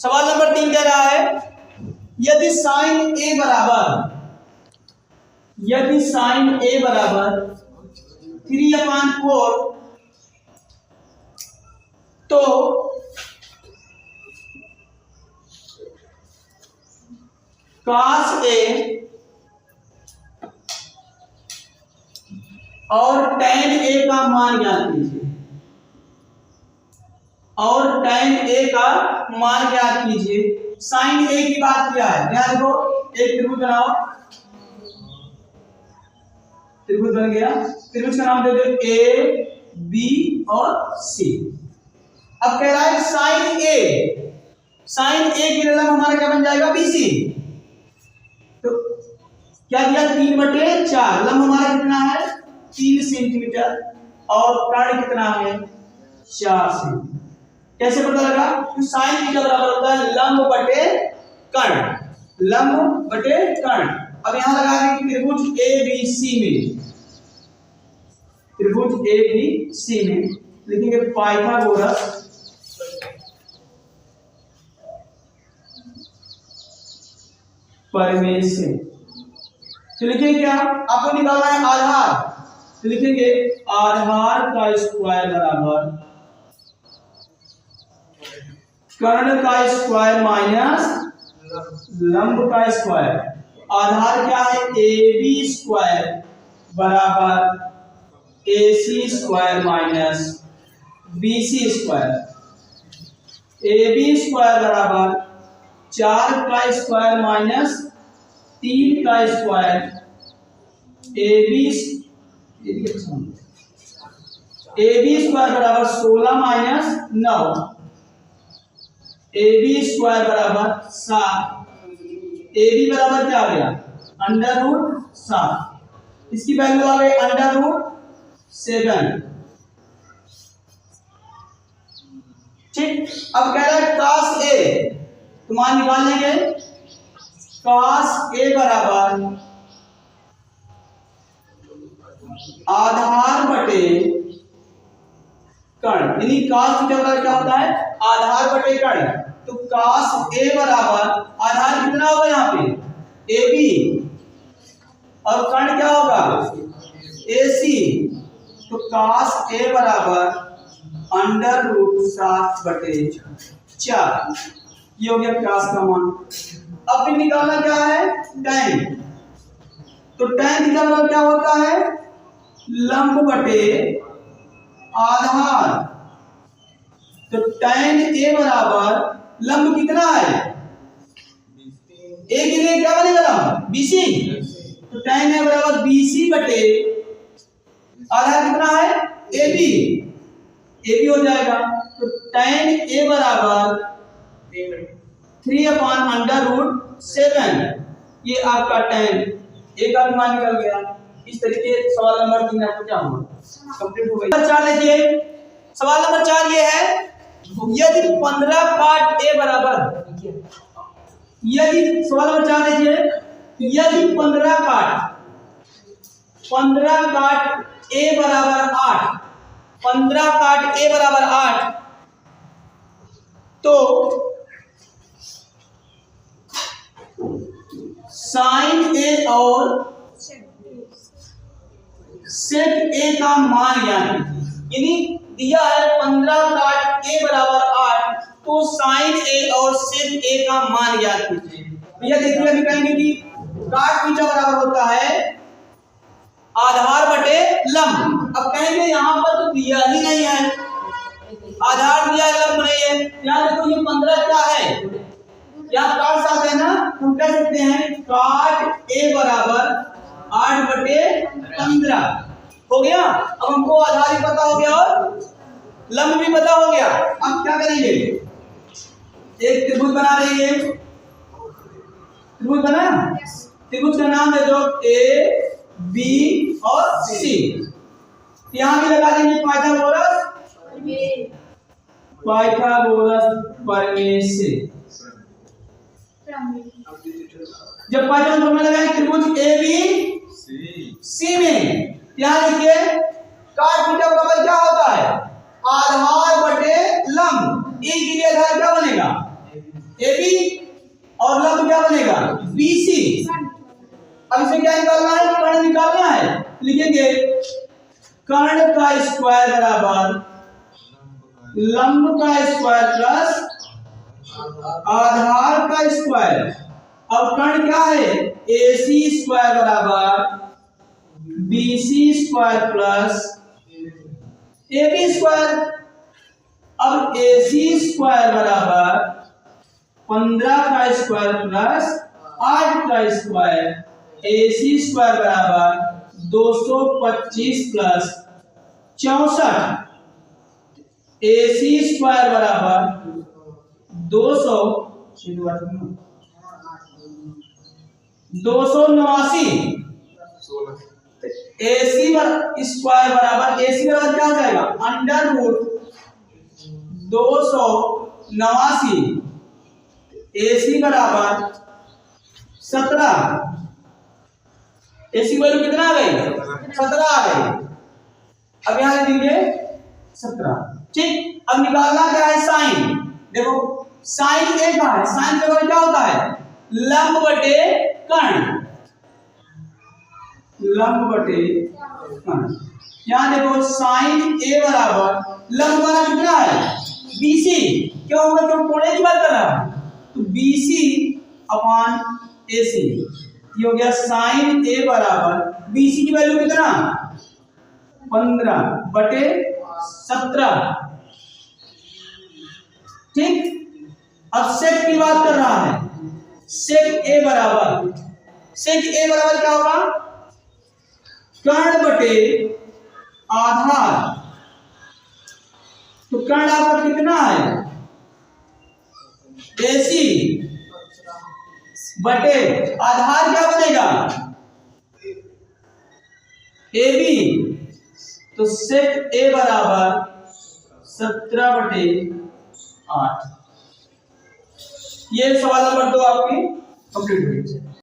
सवाल नंबर 3 कह रहा है यदि साइन ए बराबर 3/4 तो cos ए और tan ए का मान ज्ञात कीजिए। साइन ए की बात किया है, ध्यान दो। एक त्रिभुज बनाओ, त्रिभुज बन गया। त्रिभुज का नाम दे दो ए बी और सी। अब कह रहा है साइन ए की लंब हमारा क्या बन जाएगा, बीसी। तो क्या दिया, 3/4। लंब हमारा कितना है, 3 सेंटीमीटर और कर्ण कितना है, 4 सेंटीमीटर। कैसे पता लगा, तो साइन थीटा बराबर होता है लंब बटे कर्ण। अब यहां लगा दें कि त्रिभुज ABC में लिखेंगे पाइथागोरस प्रमेय से। तो लिखेंगे क्या, आपको निकालना है आधार, तो लिखेंगे आधार का स्क्वायर बराबर कर्ण का स्क्वायर माइनस लंब का स्क्वायर। आधार क्या है, AB स्क्वायर बराबर AC square minus BC square. AB square बराबर 4 का स्क्वायर माइनस 3 का स्क्वायर। AB स्क्वायर बराबर 16 माइनस 9। AB स्क्वायर बराबर 7। AB बराबर क्या आ गया, √7। इसकी वैल्यू आ गई √7। ठीक। अब कह रहा है cos A, तो मान निकाल लेंगे। cos A बराबर आधार बटे कर्ण, यानी cos थीटा बराबर क्या होता है, आधार बटे कर्ण। तो cos A बराबर आधार कितना होगा यहाँ पे, AB, और कर्ण क्या होगा, AC। तो cos A बराबर √7/4। ये हो गया cos का मान। अब फिर निकालना क्या है, tan। तो tan थीटा बराबर क्या होता है, लंब बटे आधार। तो tan A बराबर लंब कितना है, A के लिए क्या बनेगा लंब, BC। तो tan A बराबर BC बटे आधार कितना है, AB हो जाएगा। तो tan A बराबर 3/√7। ये आपका tan A का मान निकल गया। इस तरीके सवाल नंबर 3 आपको क्या हुआ, कंप्लीट हो गया। 4 देखिए, सवाल नंबर 4 ये है यदि 15 काट A बराबर, सवाल नंबर 4 देखिए, यदि 15 काट A बराबर 8, 15 काट A बराबर 8, तो साइन A और सेक A का मान ज्ञात कीजिए। यानी दिया है 15 काट A बराबर 8, तो साइन A और सेक A का मान ज्ञात कीजिए। भैया देखिए, अभी कहेंगे कि काट थीटा बराबर होता है आधार बटे लंब। अब कहेंगे यहाँ पर तो दिया ही नहीं है, आधार दिया है लंब नहीं है। यहाँ देखो ये 15 क्या है, यहाँ काट साथ है ना, हम कह सकते हैं काट A बराबर 8/15 हो गया। अब हमको आधार भी पता हो गया और लंब भी पता हो गया। अब क्या करेंगे, एक त्रिभुज बना देंगे। त्रिभुज बना, त्रिभुज का नाम दे दो A B और C। यहां भी लगा देंगे पाइथागोरस प्रमेय से। जब पाइथागोरस प्रमेय लगाएंगे त्रिभुज ABC में, यहां देखिए काट थीटा बराबर क्या होता है, आधार बटे लंब। ए के लिए आधार क्या बनेगा, अब इसे क्या निकालना है, कर्ण निकालना है। लिखेंगे कर्ण का स्क्वायर बराबर लंब का स्क्वायर प्लस आधार का स्क्वायर। अब कर्ण क्या है, AC स्क्वायर बराबर BC square plus AB square. अब AC स्क्वायर बराबर 15 का स्क्वायर प्लस 8 का स्क्वायर। AC स्क्वायर बराबर 225 प्लस 64। AC स्क्वायर बराबर 289। AC स्क्वायर बराबर AC बराबर क्या हो जाएगा, अंडर रूट 289। AC बराबर 17। AC की वैल्यू कितना आ गई, 17 आ गई। अब यहां लिख दीजिए 17। ठीक, अब निकालना क्या है, साइन। देखो साइन ए का है, साइन बराबर क्या होता है, लंब बटे कर्ण। लंब बटे कर्ण। यहां देखो साइन ए बराबर लंब वाला कितना है, BC। क्यों होगा, क्यों कोणे की बात कर रहा है, तो BC अपॉन AC। ये हो गया साइन ए बराबर BC की वैल्यू कितना, 15 बटे 17। ठीक, अब सेक की बात कर रहा है। सेक ए बराबर क्या होगा, कर्ण बटे आधार। तो कर्ण आपका कितना है, AC बटे आधार क्या बनेगा, AB। तो सेक ए बराबर 17 बटे 8। ये सवाल नंबर 2 आपकी कंप्लीट हुई।